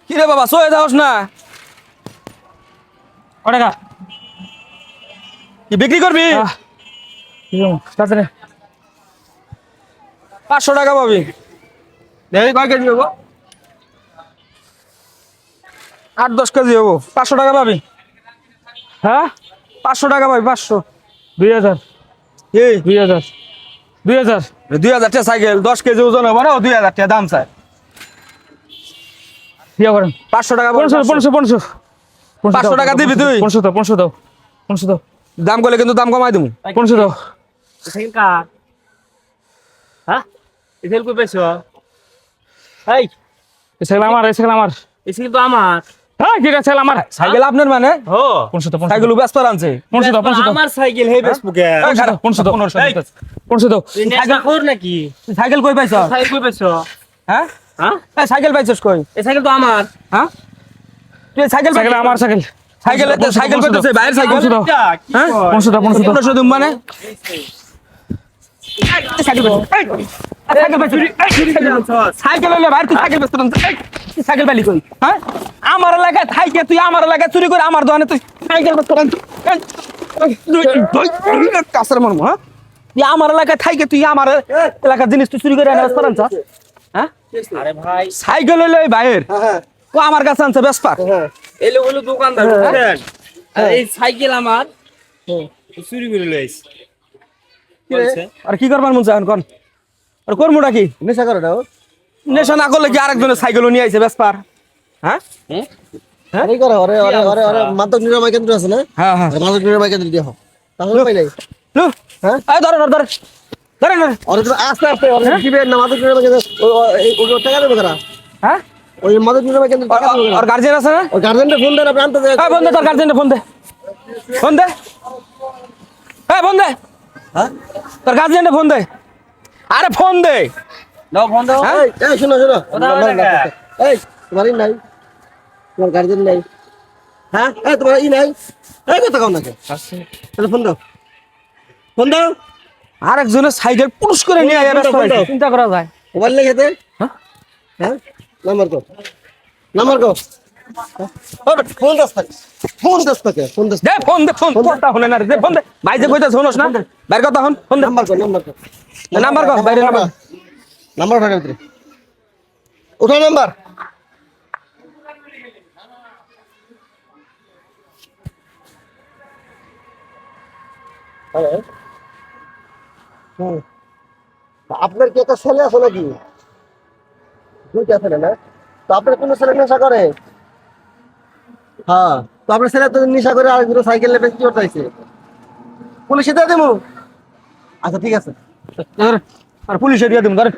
কি রে বাবা সয়ে যাওস না টাকা কি বিক্রি করবি? 500 টাকা পাবি। দেখি কয় কেজি হবো? 8-10 কেজি হবো। 500 টাকা পাবি। হ্যাঁ 500 টাকা পাবি। 500 2000 এই 2000 2000 টাকা সাইকেল 10 কেজি ওজন হবে না, 2000 টাকা দাম চাই। ইয়া করেন 500 টাকা 500 টাকা দিবি তুই? 500 দাও 500 দাও দাম করলে কিন্তু দাম কমাই দেবো। 500 দাও সাইকেল কার? হ্যাঁ এই সাইকেল কই পাইছো? এই এই সাইকেল আমার এই সাইকেল তো আমার। হ্যাঁ কি সাইকেল আমার সাইকেল আপনার মানে? হো 500 দাও সাইকেল ব্যস্ত আনছে। 500 দাও আমার সাইকেল হে ফেসবুকে। 500 দাও 500 দাও তুই নেশা খোর নাকি? তুই সাইকেল কই পাইছ? সাইকেল কই পাইছো? হ্যাঁ হ্যাঁ এই সাইকেল পাইছস কই? এই সাইকেল তো আমার। হ্যাঁ তুই সাইকেল সাইকেল আমার সাইকেল সাইকেল কইতেছে বাইরের সাইকেল। 500 দাও কি হ্যাঁ? কর? 500 দাও 500 দাও 1500 দিম মানে? সাইকেল হলে বাইরে তুই সাইকেল ব্যস্ত আনছিস। সাইকেল পালি কই? হ্যাঁ আমার এলাকায় থাইকে তুই আমার এলাকায় চুরি করে আমার দোকানে তুই সাইকেল ব্যস্ত আনছিস। কাছের মর্ম হ্যাঁ তুই আমার এলাকায় থাইকে তুই আমার এলাকার জিনিস তুই চুরি করে এনে ব্যস্ত আনছিস। হ্যাঁ আরে ভাই সাইকেল হইলো এই বাইরের ও আমার কাছে আনছে বেসপার। এলো হলো দোকানদার বুঝছেন? আর এই সাইকেল আমার চুরি করে লইছ। আর কি করবার মন চায় এখন কোন? আর করমুটা কি? নেশা করে না ও? নেশা না করলে কি আরেকজনের সাইকেলও নিয়ে আইছে বেসপার? হ্যাঁ এই করে ওরে ওরে ওরে ওরে মাদক নিরাময় কেন্দ্র আছে না? হ্যাঁ হ্যাঁ মাদক নিরাময় কেন্দ্র দিয়ে হোক তাহলে পাই নাই। লু হ্যাঁ? এই ধরেন ধরেন ধরেন ওরে তো আস্তে আস্তে ওরে দিবে না মাদক নিরাময় কেন্দ্র ওই টাকা দেবে কারা? হ্যাঁ ওই মাদক নিরাময় কেন্দ্র টাকা দেবে আর গার্জিয়ান আছে না? ওই গার্জেনটা ফোন দেন আপনি আনতে যায়। এই বন্ধে তোর গার্জিয়ানটা ফোন দে ফোন দে এই ফোন দে হ্যাঁ তোর গার্জিয়ানটা ফোন দে আরে ফোন দে দাও ফোন দাও। হ্যাঁ? এই শোনো শোনো ওটা টাকা। এই তোমার ই নাই তোমার গার্জেন নাই হ্যাঁ এই তোমার ই নাই এই কথা কও না কে তাহলে ফোন দাও ফোন দাও আরেকজনের সাইকেল পুরুষ করে নিয়ে আইয়া ব্যস্ত হয়েছে। চিন্তা করা যায়। মোবাইল লেগে দে হ্যাঁ? হ্যাঁ নাম্বার কো ফোন দাস থাকে ফোন দাস থাকে ফোন দাস দে ফোন দে ফোন কথা শুনে না রে দে ফোন দে ভাই যে কইতাছ শুনোস না বাইর কথা হন ফোন দে নাম্বার কো নাম্বার কো বাইরে নাম্বার নাম্বার উঠা ভিতরে উঠা নাম্বার আপনার কি একটা ছেলে আছে নাকি? দুইটা ছেলে না? তো আপনার কোনো ছেলে নেশা করে? হ্যাঁ তো আপনার ছেলে তো নেশা করে আর দুটো সাইকেল লেপে কি করতেছে? পুলিশে দিয়ে দেবো? আচ্ছা ঠিক আছে। আর পুলিশে দিয়ে দিম ধরে